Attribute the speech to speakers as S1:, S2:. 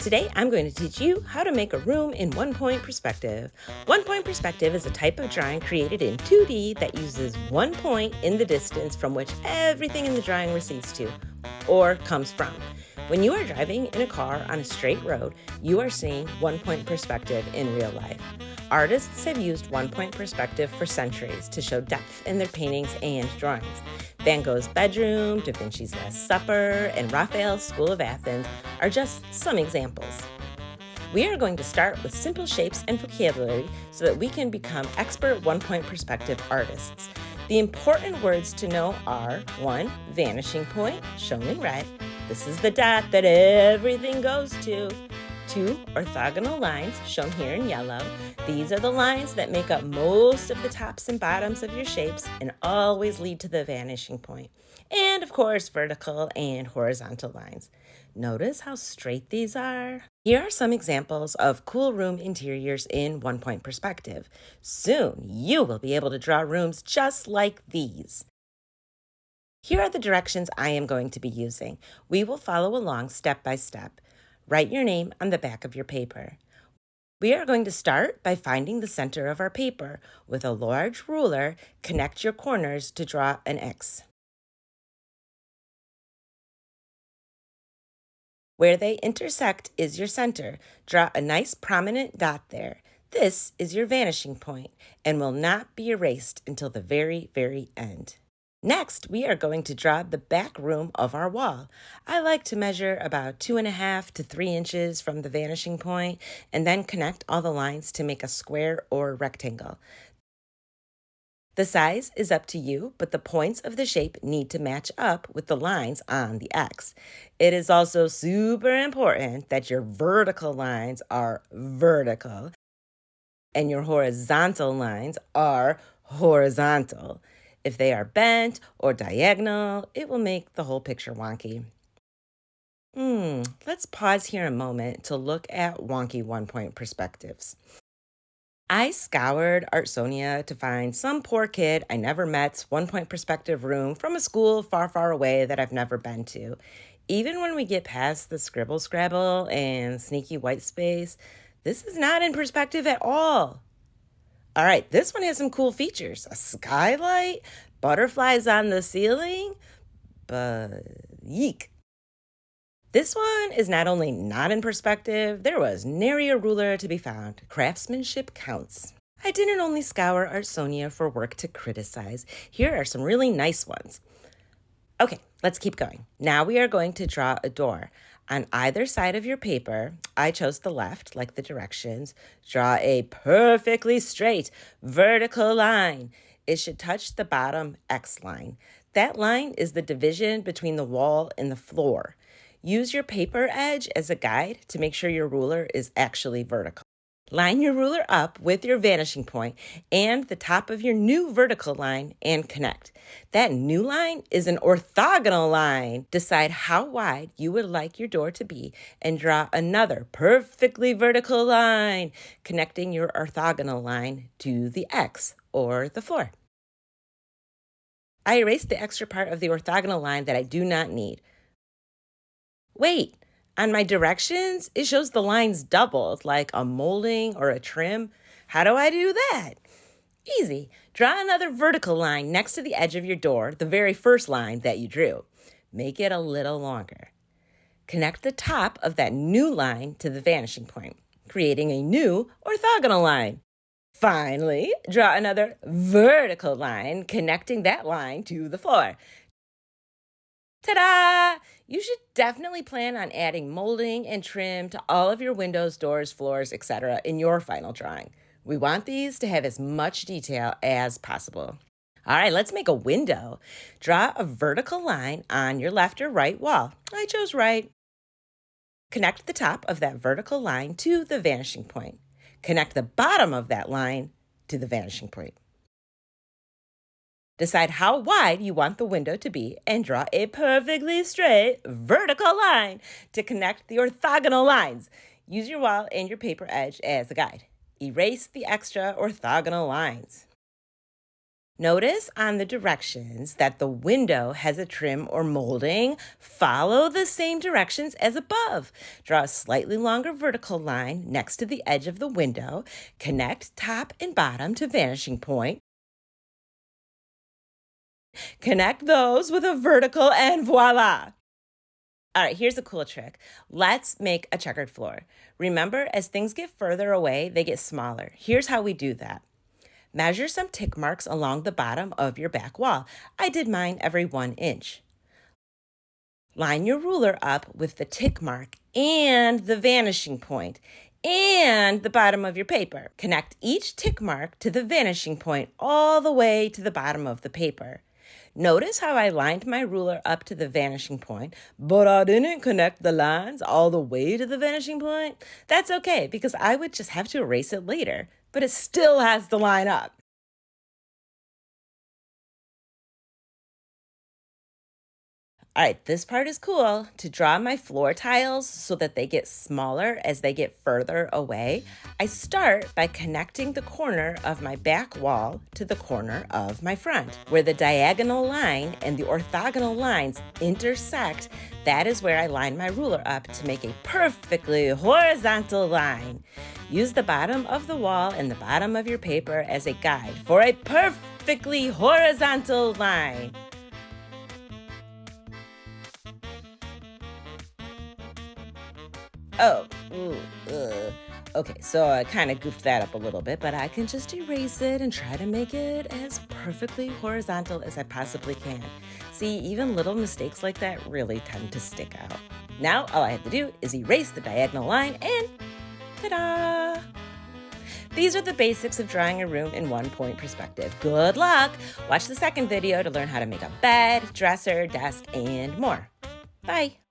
S1: Today, I'm going to teach you how to make a room in one-point perspective. One-point perspective is a type of drawing created in 2D that uses one point in the distance from which everything in the drawing recedes to, or comes from. When you are driving in a car on a straight road, you are seeing one-point perspective in real life. Artists have used one-point perspective for centuries to show depth in their paintings and drawings. Van Gogh's bedroom, Da Vinci's Last Supper, and Raphael's School of Athens are just some examples. We are going to start with simple shapes and vocabulary so that we can become expert one-point perspective artists. The important words to know are 1. Vanishing point, shown in red. This is the dot that everything goes to. 2. Orthogonal lines, shown here in yellow. These are the lines that make up most of the tops and bottoms of your shapes and always lead to the vanishing point. And of course, vertical and horizontal lines. Notice how straight these are? Here are some examples of cool room interiors in one-point perspective. Soon, you will be able to draw rooms just like these. Here are the directions I am going to be using. We will follow along step by step. Write your name on the back of your paper. We are going to start by finding the center of our paper. With a large ruler, connect your corners to draw an X. Where they intersect is your center. Draw a nice prominent dot there. This is your vanishing point and will not be erased until the very, very end. Next, we are going to draw the back room of our wall. I like to measure about 2.5 to 3 inches from the vanishing point and then connect all the lines to make a square or rectangle. The size is up to you, but the points of the shape need to match up with the lines on the X. It is also super important that your vertical lines are vertical and your horizontal lines are horizontal. If they are bent or diagonal, it will make the whole picture wonky. Let's pause here a moment to look at wonky one-point perspectives. I scoured Artsonia to find some poor kid I never met's one-point perspective room from a school far, far away that I've never been to. Even when we get past the scribble scrabble and sneaky white space, this is not in perspective at all. All right, this one has some cool features. A skylight, butterflies on the ceiling, but yeek. This one is not only not in perspective, there was nary a ruler to be found. Craftsmanship counts. I didn't only scour Artsonia for work to criticize. Here are some really nice ones. Okay, let's keep going. Now we are going to draw a door. On either side of your paper, I chose the left, like the directions. Draw a perfectly straight vertical line. It should touch the bottom X line. That line is the division between the wall and the floor. Use your paper edge as a guide to make sure your ruler is actually vertical. Line your ruler up with your vanishing point and the top of your new vertical line and connect. That new line is an orthogonal line. Decide how wide you would like your door to be and draw another perfectly vertical line, connecting your orthogonal line to the X or the floor. I erased the extra part of the orthogonal line that I do not need. Wait. On my directions, it shows the lines doubled, like a molding or a trim. How do I do that? Easy. Draw another vertical line next to the edge of your door, the very first line that you drew. Make it a little longer. Connect the top of that new line to the vanishing point, creating a new orthogonal line. Finally, draw another vertical line, connecting that line to the floor. Ta-da! You should definitely plan on adding molding and trim to all of your windows, doors, floors, etc. in your final drawing. We want these to have as much detail as possible. All right, let's make a window. Draw a vertical line on your left or right wall. I chose right. Connect the top of that vertical line to the vanishing point. Connect the bottom of that line to the vanishing point. Decide how wide you want the window to be and draw a perfectly straight vertical line to connect the orthogonal lines. Use your wall and your paper edge as a guide. Erase the extra orthogonal lines. Notice on the directions that the window has a trim or molding. Follow the same directions as above. Draw a slightly longer vertical line next to the edge of the window. Connect top and bottom to vanishing point. Connect those with a vertical and voila! All right, here's a cool trick. Let's make a checkered floor. Remember, as things get further away, they get smaller. Here's how we do that. Measure some tick marks along the bottom of your back wall. I did mine every 1 inch. Line your ruler up with the tick mark and the vanishing point and the bottom of your paper. Connect each tick mark to the vanishing point all the way to the bottom of the paper. Notice how I lined my ruler up to the vanishing point, but I didn't connect the lines all the way to the vanishing point? That's okay, because I would just have to erase it later, but it still has to line up. All right, this part is cool. To draw my floor tiles so that they get smaller as they get further away, I start by connecting the corner of my back wall to the corner of my front. Where the diagonal line and the orthogonal lines intersect, that is where I line my ruler up to make a perfectly horizontal line. Use the bottom of the wall and the bottom of your paper as a guide for a perfectly horizontal line. Oh, ooh, okay, so I kind of goofed that up a little bit, but I can just erase it and try to make it as perfectly horizontal as I possibly can. See, even little mistakes like that really tend to stick out. Now, all I have to do is erase the diagonal line and ta-da! These are the basics of drawing a room in 1-point perspective. Good luck! Watch the second video to learn how to make a bed, dresser, desk, and more. Bye!